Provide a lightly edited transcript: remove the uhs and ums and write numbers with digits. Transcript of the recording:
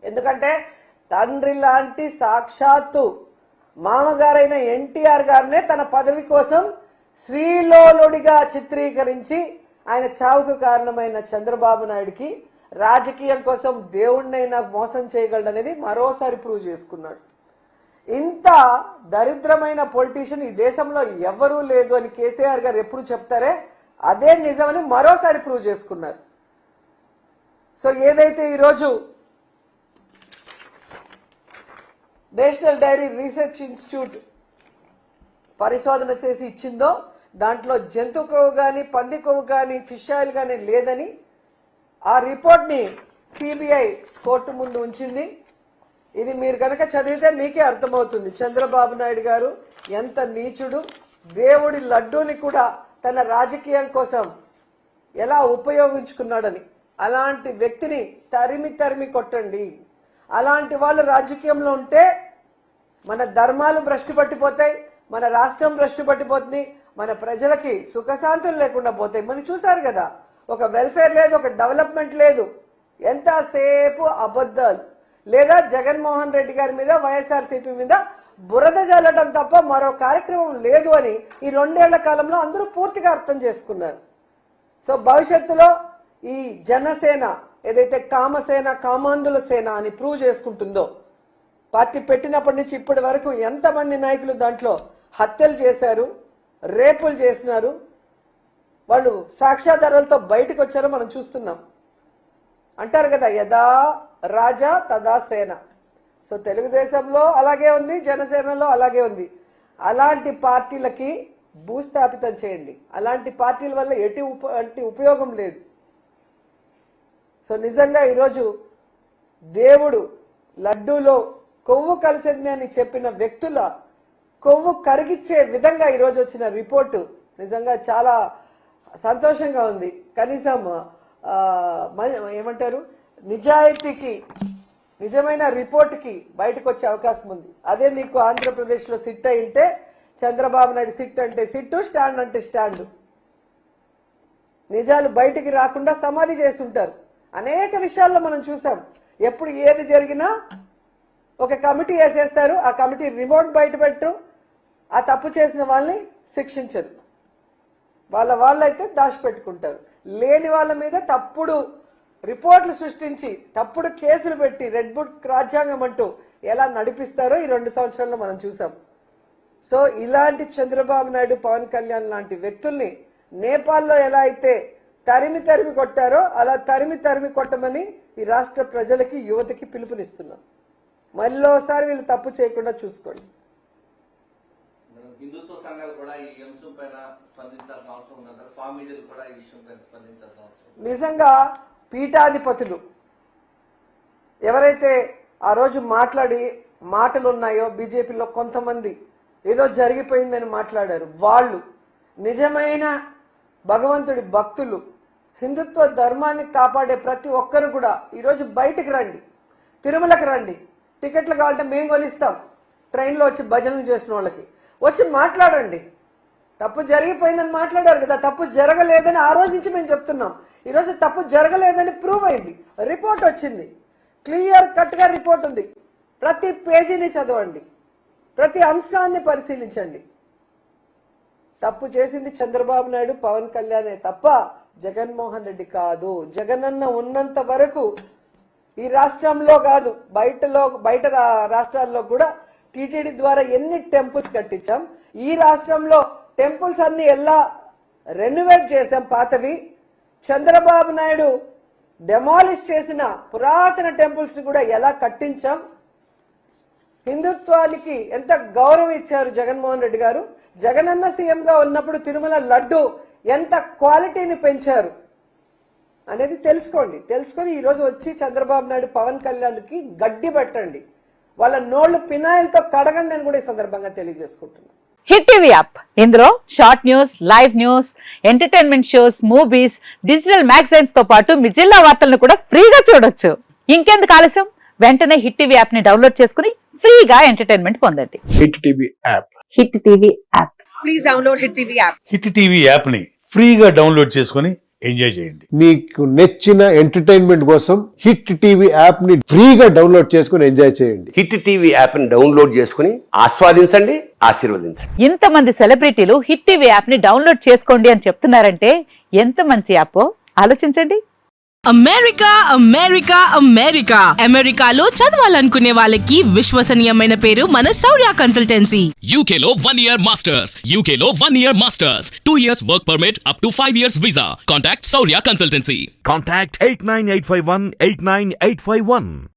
ఎందుకంటే తండ్రి లాంటి సాక్షాత్తు మామగారైన ఎన్టీఆర్ గారినే తన పదవి కోసం శ్రీలోలుడిగా చిత్రీకరించి ఆయన చావుకు కారణమైన చంద్రబాబు నాయుడికి రాజకీయం కోసం దేవుణ్ణైనా మోసం చేయగలడనేది మరోసారి ప్రూవ్ చేసుకున్నాడు. ఇంత దరిద్రమైన పొలిటీషియన్ ఈ దేశంలో ఎవరూ లేదు అని కేసీఆర్ గారు ఎప్పుడు చెప్తారే అదే నిజమని మరోసారి ప్రూవ్ చేసుకున్నారు. సో ఏదైతే ఈరోజు నేషనల్ డైరీ రీసెర్చ్ ఇన్స్టిట్యూట్ పరిశోధన చేసి ఇచ్చిందో దాంట్లో జంతు కొవ్వు కానీ పంది కొవ్వు కానీ ఫిష్ ఆయిల్ కానీ లేదని ఆ రిపోర్ట్ని సిబిఐ కోర్టు ముందు ఉంచింది. ఇది మీరు కనుక చదివితే మీకే అర్థమవుతుంది చంద్రబాబు నాయుడు గారు ఎంత నీచుడు, దేవుడి లడ్డూని కూడా తన రాజకీయం కోసం ఎలా ఉపయోగించుకున్నాడని. అలాంటి వ్యక్తిని తరిమి కొట్టండి. అలాంటి వాళ్ళు రాజకీయంలో ఉంటే మన ధర్మాలు భ్రష్టు పట్టిపోతాయి, మన రాష్ట్రం భ్రష్టు పట్టిపోతుంది, మన ప్రజలకి సుఖశాంతులు లేకుండా పోతాయి. మనం చూసారు కదా, ఒక వెల్ఫేర్ లేదు, ఒక డెవలప్మెంట్ లేదు, ఎంతసేపు అబద్ధాలు. లేదా జగన్మోహన్ రెడ్డి గారి మీద వైఎస్ఆర్సీపీ మీద బురద జల్లడం తప్ప మరో కార్యక్రమం లేదు అని ఈ 2 ఏళ్ల కాలంలో అందరూ పూర్తిగా అర్థం చేసుకున్నారు. సో భవిష్యత్తులో ఈ జనసేన ఏదైతే కామసేన కామాంధుల సేన అని ప్రూవ్ చేసుకుంటుందో, పార్టీ పెట్టినప్పటి నుంచి ఇప్పటి వరకు ఎంతమంది నాయకులు దాంట్లో హత్యలు చేశారు, రేపులు చేసినారు, వాళ్ళు సాక్ష్యాధారాలతో బయటకు వచ్చారో మనం చూస్తున్నాం. అంటారు కదా యదా రాజా తదా సేన. సో తెలుగుదేశంలో అలాగే ఉంది, జనసేనలో అలాగే ఉంది. అలాంటి పార్టీలకి భూస్థాపితం చేయండి. అలాంటి పార్టీల వల్ల ఎటువంటి ఉపయోగం లేదు. సో నిజంగా ఈరోజు దేవుడు లడ్డూలో కొవ్వు కలిసింది అని చెప్పిన వ్యక్తుల కొవ్వు కరిగిచ్చే విధంగా ఈరోజు వచ్చిన రిపోర్టు నిజంగా చాలా సంతోషంగా ఉంది. కనీసం ఏమంటారు నిజాయితీకి, నిజమైన రిపోర్టుకి బయటకు వచ్చే అవకాశం ఉంది. అదే నీకు ఆంధ్రప్రదేశ్లో సిట్ అయింటే చంద్రబాబు నాయుడు సిట్ అంటే సిట్టు, స్టాండ్ అంటే స్టాండ్. నిజాలు బయటికి రాకుండా సమాధి చేస్తుంటారు. అనేక విషయాల్లో మనం చూసాం. ఎప్పుడు ఏది జరిగినా ఒక కమిటీ వేసేస్తారు, ఆ కమిటీ రిమోట్ బయట పెట్టరు, ఆ తప్పు చేసిన వాళ్ళని శిక్షించరు, వాళ్ళైతే దాచిపెట్టుకుంటారు. లేని వాళ్ళ మీద తప్పుడు రిపోర్ట్లు సృష్టించి తప్పుడు కేసులు పెట్టి రెడ్ బుక్ రాజ్యాంగం అంటూ ఎలా నడిపిస్తారో ఈ 2 సంవత్సరాల్లో మనం చూసాం. సో ఇలాంటి చంద్రబాబు నాయుడు, పవన్ కళ్యాణ్ లాంటి వ్యక్తుల్ని నేపాల్లో ఎలా అయితే తరిమి కొట్టారో అలా తరిమి కొట్టమని ఈ రాష్ట్ర ప్రజలకి, యువతకి పిలుపునిస్తున్నాం. మళ్ళీసారి వీళ్ళు తప్పు చేయకుండా చూసుకోండి. హిందుత్వ సంఘాలు కూడా ఈ అంశం పైన స్పందించాల్సిన అవసరం ఉందంటారు. స్వామీజీలు కూడా ఈ విషయం పైన స్పందించాల్సిన అవసరం. నిజంగా పీఠాధిపతులు ఎవరైతే ఆ రోజు మాట్లాడి మాటలు ఉన్నాయో, బీజేపీలో కొంతమంది ఏదో జరిగిపోయిందని మాట్లాడారు, వాళ్ళు నిజమైన భగవంతుడి భక్తులు, హిందుత్వ ధర్మాన్ని కాపాడే ప్రతి ఒక్కరు కూడా ఈరోజు బయటకు రండి, తిరుమలకి రండి. టికెట్లు కావాలంటే మేము కొనిస్తాం. ట్రైన్లో వచ్చి భజనలు చేసిన వాళ్ళకి వచ్చి మాట్లాడండి. తప్పు జరిగిపోయిందని మాట్లాడారు కదా, తప్పు జరగలేదని ఆ రోజు నుంచి మేము చెప్తున్నాం. ఈరోజు తప్పు జరగలేదని ప్రూవ్ అయింది, రిపోర్ట్ వచ్చింది, క్లియర్ కట్గా రిపోర్ట్ ఉంది. ప్రతి పేజీని చదవండి, ప్రతి అంశాన్ని పరిశీలించండి. తప్పు చేసింది చంద్రబాబు నాయుడు, పవన్ కళ్యాణే తప్ప జగన్మోహన్ రెడ్డి కాదు. జగనన్న ఉన్నంత వరకు ఈ రాష్ట్రంలో కాదు, బయట రాష్ట్రాల్లో కూడా టీటీడీ ద్వారా ఎన్ని టెంపుల్స్ కట్టించాం. ఈ రాష్ట్రంలో టెంపుల్స్ అన్ని ఎలా రెనోవేట్ చేశాం పాతవి. చంద్రబాబు నాయుడు డెమాలిష్ చేసిన పురాతన టెంపుల్స్ కూడా ఎలా కట్టించాం. హిందుత్వానికి ఎంత గౌరవం ఇచ్చారు జగన్మోహన్ రెడ్డి గారు. జగనన్న సీఎంగా ఉన్నప్పుడు తిరుమల లడ్డు ఎంత క్వాలిటీని పెంచారు అనేది తెలుసుకొని ఈరోజు వచ్చి చంద్రబాబు నాయుడు, పవన్ కళ్యాణ్కి గడ్డి పెట్టండి, వాళ్ళ నోళ్లు పినాయిల్తో కడగండి అని కూడా ఈ సందర్భంగా తెలియజేసుకుంటున్నాను. హిట్ టీవీ యాప్, ఇందులో short news, live news, entertainment shows, movies, digital magazines తో పాటు మీ జిల్లా వార్తలను కూడా ఫ్రీగా చూడొచ్చు. ఇంకెందుకు ఆలస్యం, వెంటనే హిట్ టీవీ యాప్ ని డౌన్లోడ్ చేసుకుని ఫ్రీగా ఎంటర్టైన్మెంట్ పొందండి. Hit TV app. Hit TV app. Please download hit TV app. Hit TV app ని ఫ్రీగా డౌన్లోడ్ చేసుకుని ఎంజాయ్ చేయండి. మీకు నచ్చిన ఎంటర్టైన్మెంట్ కోసం హిట్ టీవీ యాప్ ని ఫ్రీగా డౌన్లోడ్ చేసుకుని ఎంజాయ్ చేయండి. హిట్ టీవీ యాప్ ని డౌన్లోడ్ చేసుకుని ఆస్వాదించండి, ఆశీర్వదించండి. ఇంతమంది సెలబ్రిటీలు హిట్ టీవీ యాప్ ని డౌన్లోడ్ చేసుకోండి అని చెప్తున్నారంటే ఎంత మంచి యాప్ ఆలోచించండి. అమెరికా అమెరికా అమెరికా అమెరికాలో చదవాలనుకునే వాళ్ళకి విశ్వసనీయమైన పేరు మన శౌర్య కన్సల్టెన్సీ. UK లో 1 year masters. UK లో 1 year masters. 2 years work permit up to 5 years visa. Contact Saurya Consultancy. Contact 89851 89851.